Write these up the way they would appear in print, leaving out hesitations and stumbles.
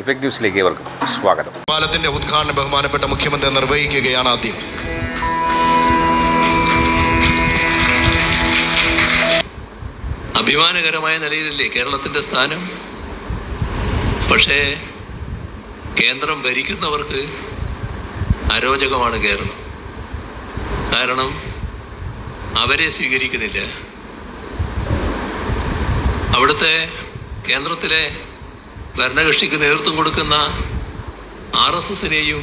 Effect ന്യൂസിലേക്ക് ഏവർക്കും സ്വാഗതം. പാലത്തിന്റെ ഉദ്ഘാടനം ബഹുമാനപ്പെട്ട മുഖ്യമന്ത്രി നിർവഹിക്കുകയാണ്. ആദ്യം അഭിമാനകരമായ നിലയിലല്ലേ കേരളത്തിൻ്റെ സ്ഥാനം? പക്ഷേ കേന്ദ്രം ഭരിക്കുന്നവർക്ക് അരോചകമാണ് കേരളം. കാരണം അവരെ സ്വീകരിക്കുന്നില്ല. അവിടുത്തെ കേന്ദ്രത്തിലെ ഭരണകക്ഷിക്ക് നേതൃത്വം കൊടുക്കുന്ന RSSനെയും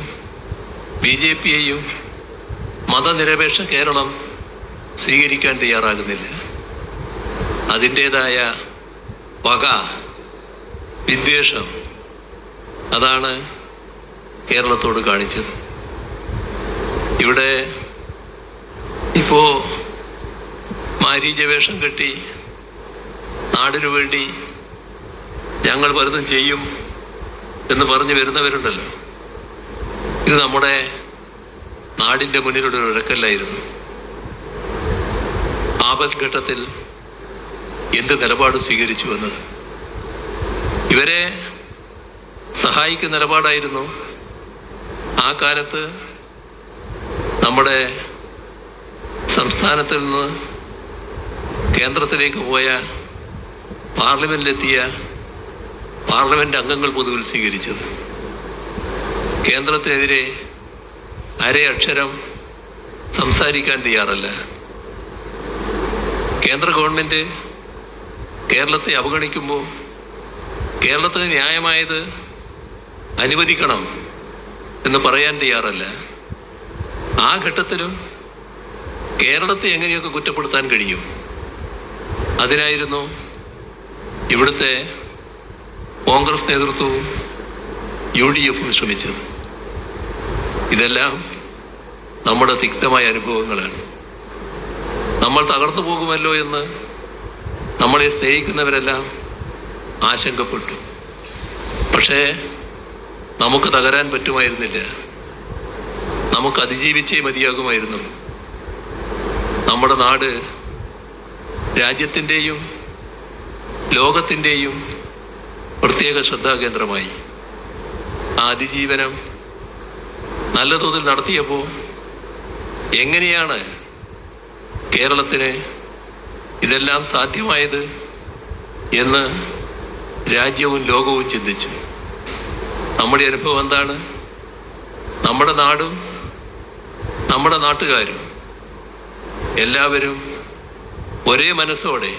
BJPയെയും മതനിരപേക്ഷ കേരളം സ്വീകരിക്കാൻ തയ്യാറാകുന്നില്ല. അതിൻ്റേതായ പക, വിദ്വേഷം അതാണ് കേരളത്തോട് കാണിച്ചത്. ഇവിടെ ഇപ്പോൾ മാരീചവേഷം കെട്ടി നാടിനു വേണ്ടി ഞങ്ങൾ പലതും ചെയ്യും എന്ന് പറഞ്ഞു വരുന്നവരുണ്ടല്ലോ. ഇത് നമ്മുടെ നാടിൻ്റെ മുന്നിലുള്ള ഒരു ഉരക്കല്ലായിരുന്നു. ആപത്ഘട്ടത്തിൽ എന്ത് നിലപാട് സ്വീകരിച്ചു എന്നത് ഇവരെ സഹായിക്കുന്ന നിലപാടായിരുന്നു. ആ കാലത്ത് നമ്മുടെ സംസ്ഥാനത്തിൽ നിന്ന് കേന്ദ്രത്തിലേക്ക് പോയ പാർലമെൻറ്റിലെത്തിയ പാർലമെൻറ്റ് അംഗങ്ങൾ പൊതുവിൽ സ്വീകരിച്ചത്. കേന്ദ്രത്തിനെതിരെ അരയക്ഷരം സംസാരിക്കാൻ തയ്യാറല്ല. കേന്ദ്ര ഗവൺമെൻറ് കേരളത്തെ അവഗണിക്കുമ്പോൾ കേരളത്തിന് ന്യായമായത് അനുവദിക്കണം എന്ന് പറയാൻ തയ്യാറല്ല. ആ ഘട്ടത്തിലും കേരളത്തെ എങ്ങനെയൊക്കെ കുറ്റപ്പെടുത്താൻ കഴിയും, അതിനായിരുന്നു ഇവിടുത്തെ കോൺഗ്രസ് നേതൃത്വവും UDFും ശ്രമിച്ചത്. ഇതെല്ലാം നമ്മുടെ തിക്തമായ അനുഭവങ്ങളാണ്. നമ്മൾ തകർന്നു പോകുമല്ലോ എന്ന് നമ്മളെ സ്നേഹിക്കുന്നവരെല്ലാം ആശങ്കപ്പെട്ടു. പക്ഷേ നമുക്ക് തകരാൻ പറ്റുമായിരുന്നില്ല. നമുക്ക് അതിജീവിച്ചേ മതിയാകുമായിരുന്നുള്ളൂ. നമ്മുടെ നാട് രാജ്യത്തിൻ്റെയും ലോകത്തിൻ്റെയും പ്രത്യേക ശ്രദ്ധാകേന്ദ്രമായി. ആ അതിജീവനം നല്ല തോതിൽ നടത്തിയപ്പോൾ എങ്ങനെയാണ് കേരളത്തിന് ഇതെല്ലാം സാധ്യമായത് എന്ന് രാജ്യവും ലോകവും ചിന്തിച്ചു. നമ്മുടെ അനുഭവം എന്താണ്? നമ്മുടെ നാടും നമ്മുടെ നാട്ടുകാരും എല്ലാവരും ഒരേ മനസ്സോടെ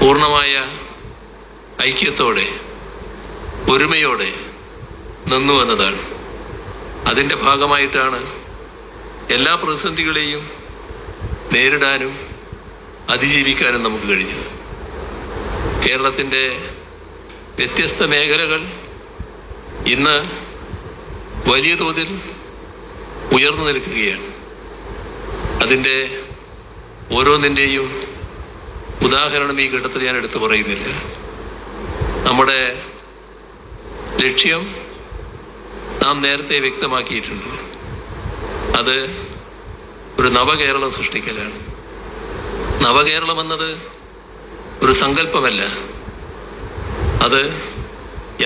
പൂർണ്ണമായ ഐക്യത്തോടെ ഒരുമയോടെ നിന്നു എന്നതാണ്. അതിൻ്റെ ഭാഗമായിട്ടാണ് എല്ലാ പ്രതിസന്ധികളെയും നേരിടാനും അതിജീവിക്കാനും നമുക്ക് കഴിഞ്ഞത്. കേരളത്തിൻ്റെ വ്യത്യസ്ത മേഖലകൾ ഇന്ന് വലിയ തോതിൽ ഉയർന്നു നിൽക്കുകയാണ്. അതിൻ്റെ ഓരോന്നിൻ്റെയും ഉദാഹരണം ഈ ഘട്ടത്തിൽ ഞാൻ എടുത്തു പറയുന്നില്ല. നമ്മുടെ ലക്ഷ്യം നാം നേരത്തെ വ്യക്തമാക്കിയിട്ടുണ്ട്. അത് ഒരു നവകേരളം സൃഷ്ടിക്കലാണ്. നവകേരളം എന്നത് ഒരു സങ്കല്പമല്ല, അത്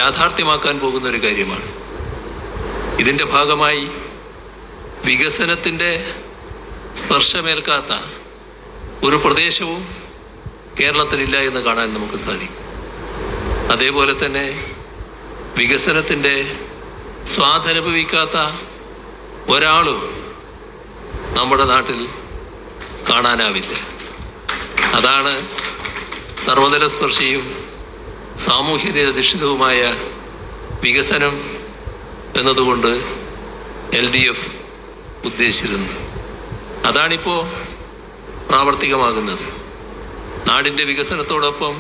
യാഥാർത്ഥ്യമാക്കാൻ പോകുന്ന ഒരു കാര്യമാണ്. ഇതിൻ്റെ ഭാഗമായി വികസനത്തിൻ്റെ സ്പർശമേൽക്കാത്ത ഒരു പ്രദേശവും കേരളത്തിലില്ല എന്ന് കാണാൻ നമുക്ക് സാധിക്കും. അതേപോലെ തന്നെ വികസനത്തിൻ്റെ സ്വാദനുഭവിക്കാത്ത ഒരാളും നമ്മുടെ നാട്ടിൽ കാണാനാവില്ല. അതാണ് സർവതലസ്പർശിയും സാമൂഹ്യ അധിഷ്ഠിതവുമായ വികസനം എന്നതുകൊണ്ട് LDF ഉദ്ദേശിച്ചിരുന്നത്. അതാണിപ്പോൾ പ്രാവർത്തികമാകുന്നത്. നാടിൻ്റെ വികസനത്തോടൊപ്പം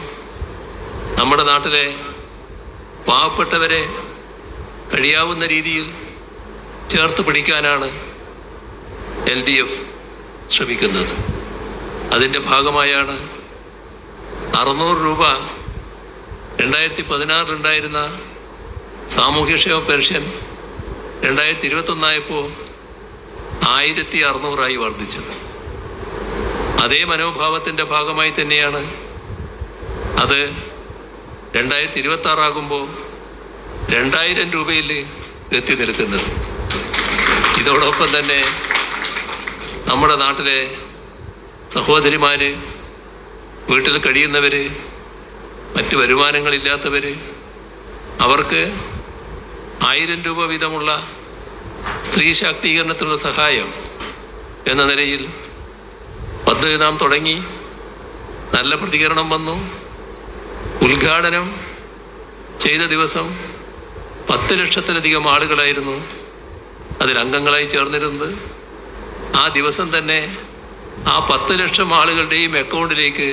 നമ്മുടെ നാട്ടിലെ പാവപ്പെട്ടവരെ കഴിയാവുന്ന രീതിയിൽ ചേർത്ത് പിടിക്കാനാണ് LDF ശ്രമിക്കുന്നത്. അതിൻ്റെ ഭാഗമായാണ് 600 രൂപ 2016 ഉണ്ടായിരുന്ന സാമൂഹ്യക്ഷേമ പെൻഷൻ 2021 1600 വർദ്ധിച്ചത്. അതേ മനോഭാവത്തിൻ്റെ ഭാഗമായി തന്നെയാണ് അത് 2026 2000 രൂപയിൽ എത്തി നിൽക്കുന്നത്. ഇതോടൊപ്പം തന്നെ നമ്മുടെ നാട്ടിലെ സഹോദരിമാർ, വീട്ടിൽ കഴിയുന്നവർ, മറ്റ് വരുമാനങ്ങളില്ലാത്തവർ, അവർക്ക് 1000 രൂപ വീതമുള്ള സ്ത്രീ ശാക്തീകരണത്തിനുള്ള സഹായം എന്ന നിലയിൽ പദ്ധതി നാം തുടങ്ങി. നല്ല പ്രതികരണം വന്നു. ഉദ്ഘാടനം ചെയ്ത ദിവസം 10 ലക്ഷത്തിലധികം ആളുകളായിരുന്നു അതിൽ അംഗങ്ങളായി ചേർന്നിരുന്നത്. ആ ദിവസം തന്നെ ആ 10 ലക്ഷം ആളുകളുടെയും അക്കൗണ്ടിലേക്ക്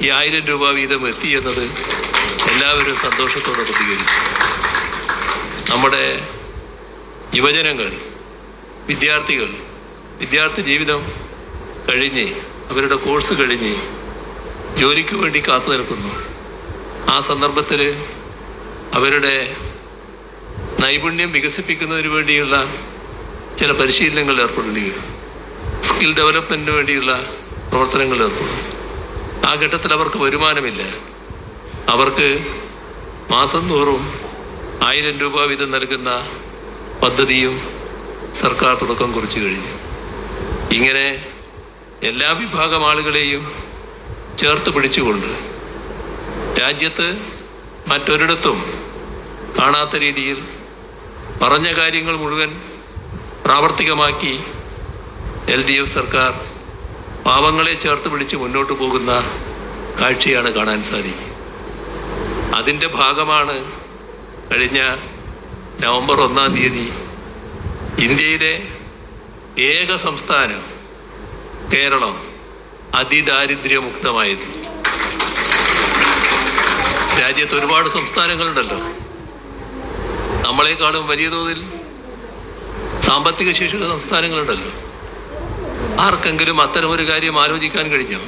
ഈ 1000 രൂപ വീതം എത്തി എന്നത് എല്ലാവരും സന്തോഷത്തോടെ പ്രതികരിച്ചു. നമ്മുടെ യുവജനങ്ങൾ, വിദ്യാർത്ഥി ജീവിതം കഴിഞ്ഞ്, അവരുടെ കോഴ്സ് കഴിഞ്ഞ് ജോലിക്ക് വേണ്ടി കാത്തു നിൽക്കുന്നു. ആ സന്ദർഭത്തിൽ അവരുടെ നൈപുണ്യം വികസിപ്പിക്കുന്നതിന് വേണ്ടിയുള്ള ചില പരിശീലനങ്ങൾ ഏർപ്പെടേണ്ടി വരും. സ്കിൽ ഡെവലപ്മെൻറ്റിന് വേണ്ടിയുള്ള പ്രവർത്തനങ്ങൾ ഏർപ്പെടും. ആ ഘട്ടത്തിൽ അവർക്ക് വരുമാനമില്ല. അവർക്ക് മാസം തോറും 1000 രൂപ വീതം നൽകുന്ന പദ്ധതിയും സർക്കാർ തുടക്കം കുറിച്ചു കഴിഞ്ഞു. ഇങ്ങനെ എല്ലാ വിഭാഗം ആളുകളെയും ചേർത്ത് പിടിച്ചുകൊണ്ട് രാജ്യത്ത് മറ്റൊരിടത്തും കാണാത്ത രീതിയിൽ പറഞ്ഞ കാര്യങ്ങൾ മുഴുവൻ പ്രാവർത്തികമാക്കി LDF സർക്കാർ പാവങ്ങളെ ചേർത്ത് പിടിച്ച് മുന്നോട്ട് പോകുന്ന കാഴ്ചയാണ് കാണാൻ സാധിക്കുക. അതിൻ്റെ ഭാഗമാണ് കഴിഞ്ഞ നവംബർ 1-ാം തീയതി ഇന്ത്യയിലെ ഏക സംസ്ഥാനം കേരളം അതിദാരിദ്ര്യമുക്തമായത്. രാജ്യത്ത് ഒരുപാട് സംസ്ഥാനങ്ങളുണ്ടല്ലോ. നമ്മളെക്കാളും വലിയ തോതിൽ സാമ്പത്തിക ശേഷിയുള്ള സംസ്ഥാനങ്ങളുണ്ടല്ലോ. ആർക്കെങ്കിലും അത്തരമൊരു കാര്യം ആലോചിക്കാൻ കഴിഞ്ഞോ?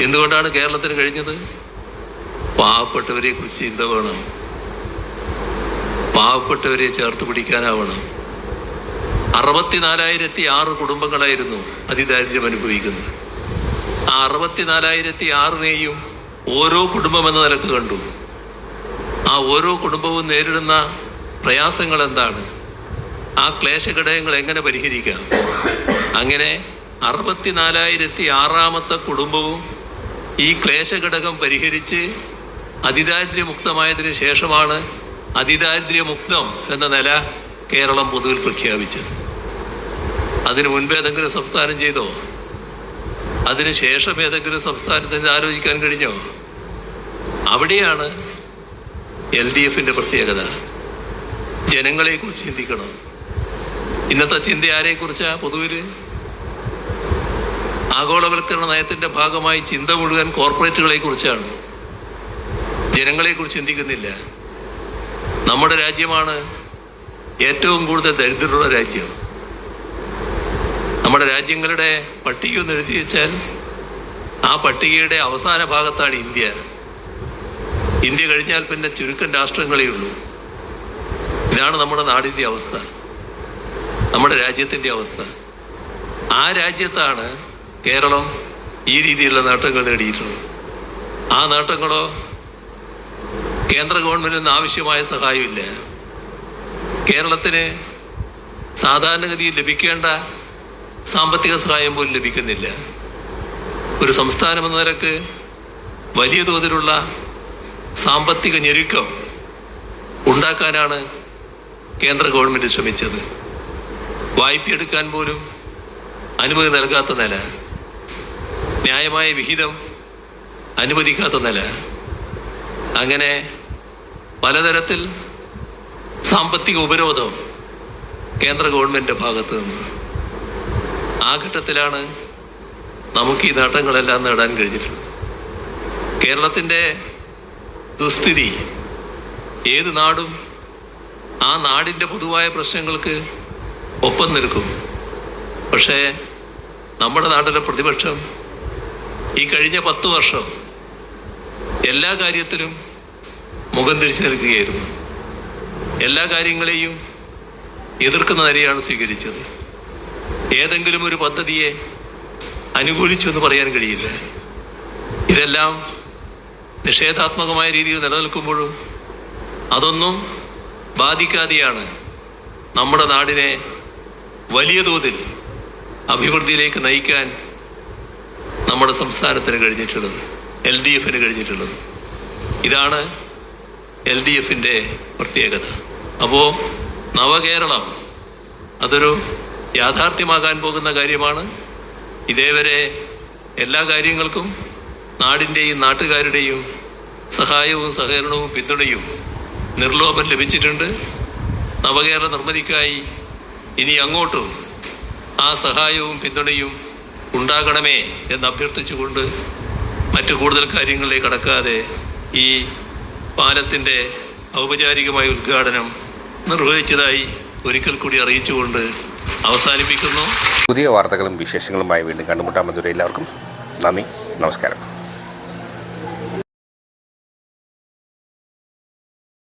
എന്തുകൊണ്ടാണ് കേരളത്തിന് കഴിഞ്ഞത്? പാവപ്പെട്ടവരെ കുറിച്ച് ചിന്ത വേണം. പാവപ്പെട്ടവരെ ചേർത്ത് പിടിക്കാനാവണം. 64,006 കുടുംബങ്ങളായിരുന്നു അതിദാരിദ്ര്യം അനുഭവിക്കുന്നത്. ആ 64,006നെയും ഓരോ കുടുംബം എന്ന നിലക്ക് കണ്ടു. ആ ഓരോ കുടുംബവും നേരിടുന്ന പ്രയാസങ്ങൾ എന്താണ്, ആ ക്ലേശഘടകങ്ങൾ എങ്ങനെ പരിഹരിക്കാം. അങ്ങനെ 64,006ാമത്തെ കുടുംബവും ഈ ക്ലേശഘടകം പരിഹരിച്ച് അതിദാരിദ്ര്യമുക്തമായതിനു ശേഷമാണ് അതിദാരിദ്ര്യമുക്തം എന്ന നില കേരളം പൊതുവിൽ പ്രഖ്യാപിച്ചത്. അതിനു മുൻപ് ഏതെങ്കിലും സംസ്ഥാനം ചെയ്തോ? അതിന് ശേഷം ഏതെങ്കിലും സംസ്ഥാനത്തിന് ആലോചിക്കാൻ കഴിഞ്ഞോ? അവിടെയാണ് LDFന്റെ പ്രത്യേകത. ജനങ്ങളെക്കുറിച്ച് ചിന്തിക്കണം. ഇന്നത്തെ ചിന്ത ആരെക്കുറിച്ചാ? പൊതുവിൽ ആഗോളവൽക്കരണ നയത്തിന്റെ ഭാഗമായി ചിന്ത മുഴുവൻ കോർപ്പറേറ്റുകളെ കുറിച്ചാണ്. ജനങ്ങളെക്കുറിച്ച് ചിന്തിക്കുന്നില്ല. നമ്മുടെ രാജ്യമാണ് ഏറ്റവും കൂടുതൽ ദരിദ്രരുള്ള രാജ്യം. നമ്മുടെ രാജ്യങ്ങളുടെ പട്ടിക ഒന്ന് എഴുതി വെച്ചാൽ ആ പട്ടികയുടെ അവസാന ഭാഗത്താണ് ഇന്ത്യ. ഇന്ത്യ കഴിഞ്ഞാൽ പിന്നെ ചുരുക്കം രാഷ്ട്രങ്ങളേ ഉള്ളൂ. ഇതാണ് നമ്മുടെ നാടിൻ്റെ അവസ്ഥ, നമ്മുടെ രാജ്യത്തിൻ്റെ അവസ്ഥ. ആ രാജ്യത്താണ് കേരളം ഈ രീതിയിലുള്ള നേട്ടങ്ങൾ നേടിയിട്ടുള്ളത്. ആ നേട്ടങ്ങളോ കേന്ദ്ര ഗവൺമെൻറ്റിൽ നിന്ന് ആവശ്യമായ സഹായമില്ല. കേരളത്തിന് സാധാരണഗതിയിൽ ലഭിക്കേണ്ട സാമ്പത്തിക സഹായം പോലും ലഭിക്കുന്നില്ല. ഒരു സംസ്ഥാനം എന്ന നിലക്ക് വലിയ തോതിലുള്ള സാമ്പത്തിക ഞെരുക്കം ഉണ്ടാക്കാനാണ് കേന്ദ്ര ഗവൺമെൻറ് ശ്രമിച്ചത്. വായ്പയെടുക്കാൻ പോലും അനുമതി നൽകാത്ത നില, ന്യായമായ വിഹിതം അനുവദിക്കാത്ത നില, അങ്ങനെ പലതരത്തിൽ സാമ്പത്തിക ഉപരോധം കേന്ദ്ര ഗവൺമെൻറ് ഭാഗത്ത് നിന്ന്. ആ ഘട്ടത്തിലാണ് നമുക്ക് ഈ നേട്ടങ്ങളെല്ലാം നേടാൻ കഴിഞ്ഞിട്ടുള്ളത്. കേരളത്തിൻ്റെ ദുസ്ഥിതി ഏത് നാടും ആ നാടിൻ്റെ പൊതുവായ പ്രശ്നങ്ങൾക്ക് ഒപ്പം നിൽക്കും. പക്ഷേ നമ്മുടെ നാട്ടിലെ പ്രതിപക്ഷം ഈ കഴിഞ്ഞ 10 വർഷം എല്ലാ കാര്യത്തിലും മുഖം തിരിച്ചു നിൽക്കുകയായിരുന്നു. എല്ലാ കാര്യങ്ങളെയും എതിർക്കുന്ന നിലയാണ് സ്വീകരിച്ചത്. ഏതെങ്കിലും ഒരു പദ്ധതിയെ അനുകൂലിച്ചു എന്ന് പറയാൻ കഴിയില്ല. ഇതെല്ലാം നിഷേധാത്മകമായ രീതിയിൽ നിലനിൽക്കുമ്പോഴും അതൊന്നും ബാധിക്കാതെയാണ് നമ്മുടെ നാടിനെ വലിയ തോതിൽ അഭിവൃദ്ധിയിലേക്ക് നയിക്കാൻ നമ്മുടെ സംസ്ഥാനത്തിന് കഴിഞ്ഞിട്ടുള്ളത്, LDFന് കഴിഞ്ഞിട്ടുള്ളത്. ഇതാണ് LDFൻ്റെ പ്രത്യേകത. അപ്പോൾ നവകേരളം അതൊരു യാഥാർത്ഥ്യമാകാൻ പോകുന്ന കാര്യമാണ്. ഇതേവരെ എല്ലാ കാര്യങ്ങൾക്കും നാടിൻ്റെയും നാട്ടുകാരുടെയും സഹായവും സഹകരണവും പിന്തുണയും നിർലോഭം ലഭിച്ചിട്ടുണ്ട്. നവകേരള നിർമ്മിതിക്കായി ഇനി അങ്ങോട്ടും ആ സഹായവും പിന്തുണയും ഉണ്ടാകണമേ എന്ന് അഭ്യർത്ഥിച്ചുകൊണ്ട് മറ്റു കൂടുതൽ കാര്യങ്ങളിലേക്ക് കടക്കാതെ ഈ പാലത്തിൻ്റെ ഔപചാരികമായ ഉദ്ഘാടനം നിർവഹിച്ചതായി ഒരിക്കൽ കൂടി അറിയിച്ചുകൊണ്ട് അവസാനിപ്പിക്കുന്നു. പുതിയ വാർത്തകളും വിശേഷങ്ങളുമായി വീണ്ടും കണ്ടുമുട്ടാമെന്നതുവരെ എല്ലാവർക്കും നന്ദി, നമസ്കാരം.